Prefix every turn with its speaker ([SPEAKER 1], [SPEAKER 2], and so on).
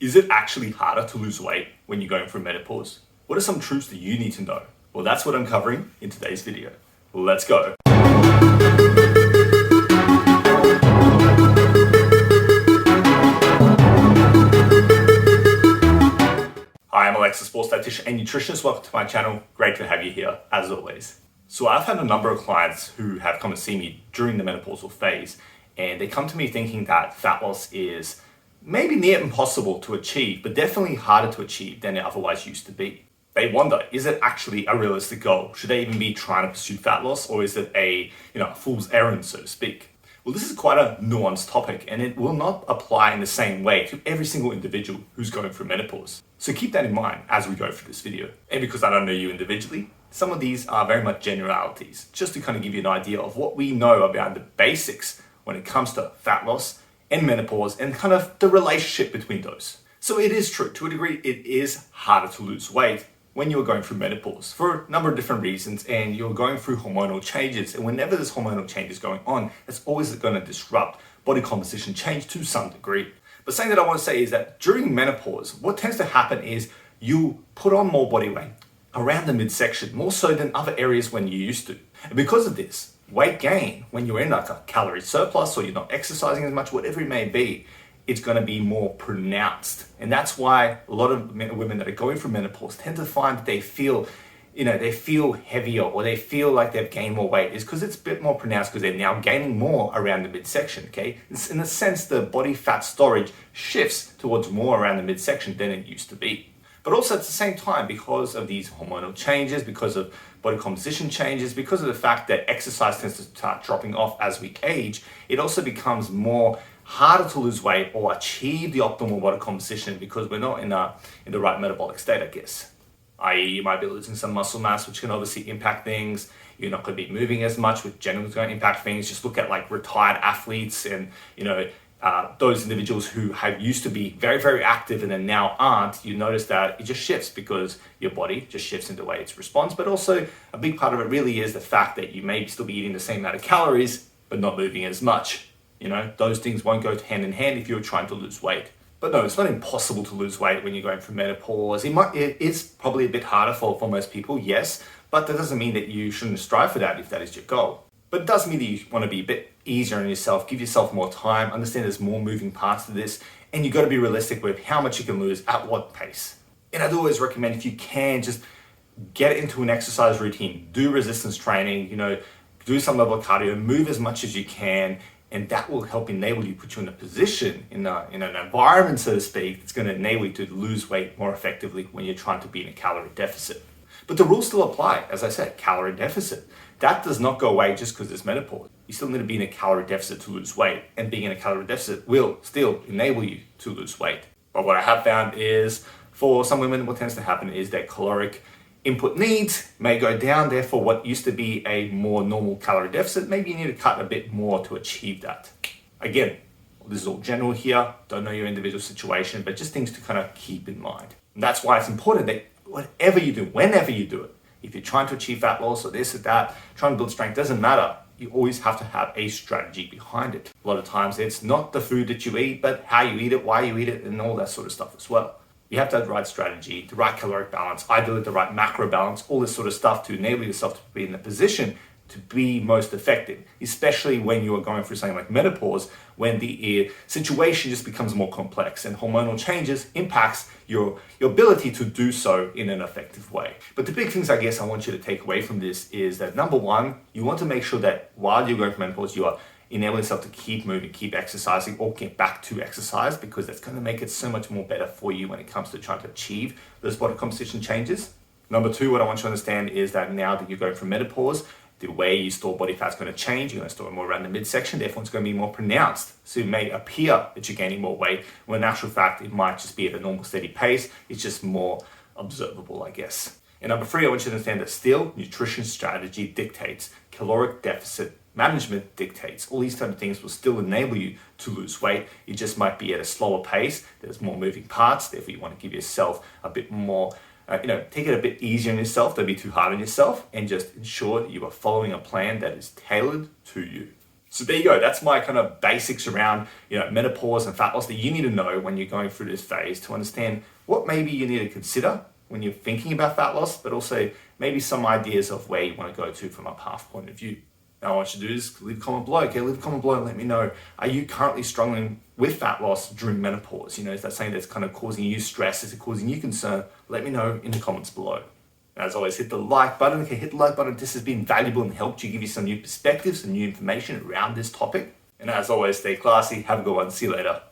[SPEAKER 1] Is it actually harder to lose weight when you're going through menopause? What are some truths that you need to know? Well, that's what I'm covering in today's video. Let's go. Hi, I'm Alex, a sports dietitian and nutritionist. Welcome to my channel. Great to have you here, as always. So I've had a number of clients who have come and see me during the menopausal phase, and they come to me thinking that fat loss is maybe near impossible to achieve, but definitely harder to achieve than it otherwise used to be. They wonder, is it actually a realistic goal? Should they even be trying to pursue fat loss, or is it a fool's errand, so to speak? Well, this is quite a nuanced topic, and it will not apply in the same way to every single individual who's going through menopause. So keep that in mind as we go through this video. And because I don't know you individually, some of these are very much generalities, just to kind of give you an idea of what we know about the basics when it comes to fat loss and menopause and kind of the relationship between those. So it is true, to a degree, it is harder to lose weight when you're going through menopause for a number of different reasons, and you're going through hormonal changes. And whenever there's hormonal change is going on, it's always going to disrupt body composition change to some degree. But something that I want to say is that during menopause, what tends to happen is you put on more body weight around the midsection, more so than other areas when you used to. And because of this, weight gain, when you're in like a calorie surplus or you're not exercising as much, whatever it may be, it's going to be more pronounced. And that's why a lot of women that are going through menopause tend to find that they feel heavier, or they feel like they've gained more weight, is because it's a bit more pronounced because they're now gaining more around the midsection, okay? In a sense, the body fat storage shifts towards more around the midsection than it used to be. But also at the same time, because of these hormonal changes, because of body composition changes, because of the fact that exercise tends to start dropping off as we age, it also becomes more harder to lose weight or achieve the optimal body composition because we're not in the right metabolic state, I guess. I.e., you might be losing some muscle mass, which can obviously impact things. You're not going to be moving as much, which generally is going to impact things. Just look at like retired athletes and those individuals who have used to be very, very active and then now aren't. You notice that it just shifts because your body just shifts in the way it responds. But also a big part of it really is the fact that you may still be eating the same amount of calories, but not moving as much. Those things won't go hand in hand if you're trying to lose weight. But no, it's not impossible to lose weight when you're going through menopause. It is probably a bit harder for most people, yes, but that doesn't mean that you shouldn't strive for that if that is your goal. But it does mean that you want to be a bit easier on yourself, give yourself more time, understand there's more moving parts to this, and you've got to be realistic with how much you can lose at what pace. And I'd always recommend, if you can, just get into an exercise routine, do resistance training, do some level of cardio, move as much as you can, and that will help enable you, put you in a position, in an environment, so to speak, that's going to enable you to lose weight more effectively when you're trying to be in a calorie deficit. But the rules still apply, as I said, calorie deficit. That does not go away just because there's menopause. You still need to be in a calorie deficit to lose weight, and being in a calorie deficit will still enable you to lose weight. But what I have found is, for some women, what tends to happen is that caloric input needs may go down. Therefore, what used to be a more normal calorie deficit, maybe you need to cut a bit more to achieve that. Again, this is all general here. Don't know your individual situation, but just things to kind of keep in mind. And that's why it's important that whatever you do, whenever you do it, if you're trying to achieve fat loss or this or that, trying to build strength, doesn't matter. You always have to have a strategy behind it. A lot of times it's not the food that you eat, but how you eat it, why you eat it, and all that sort of stuff as well. You have to have the right strategy, the right caloric balance, ideally the right macro balance, all this sort of stuff to enable yourself to be in the position to be most effective, especially when you are going through something like menopause, when the situation just becomes more complex and hormonal changes impacts your ability to do so in an effective way. But the big things I guess I want you to take away from this is that, number one, you want to make sure that while you're going through menopause, you are enabling yourself to keep moving, keep exercising, or get back to exercise, because that's going to make it so much more better for you when it comes to trying to achieve those body composition changes. Number two, what I want you to understand is that now that you're going through menopause, the way you store body fat is going to change. You're going to store it more around the midsection, therefore it's going to be more pronounced. So it may appear that you're gaining more weight, when in actual fact it might just be at a normal steady pace. It's just more observable, I guess. And number three, I want you to understand that still nutrition strategy dictates, caloric deficit management dictates. All these type of things will still enable you to lose weight. It just might be at a slower pace. There's more moving parts. Therefore, you want to give yourself a bit more, take it a bit easier on yourself. Don't be too hard on yourself, and just ensure that you are following a plan that is tailored to you. So there you go. That's my kind of basics around, menopause and fat loss that you need to know when you're going through this phase to understand what maybe you need to consider when you're thinking about fat loss, but also maybe some ideas of where you want to go to from a path point of view. Now, what I want you to do is leave a comment below. Okay, leave a comment below and let me know, are you currently struggling with fat loss during menopause? Is that something that's kind of causing you stress? Is it causing you concern? Let me know in the comments below. As always, hit the like button. Okay, hit the like button if this has been valuable and helped you, give you some new perspectives, some new information around this topic. And as always, stay classy. Have a good one. See you later.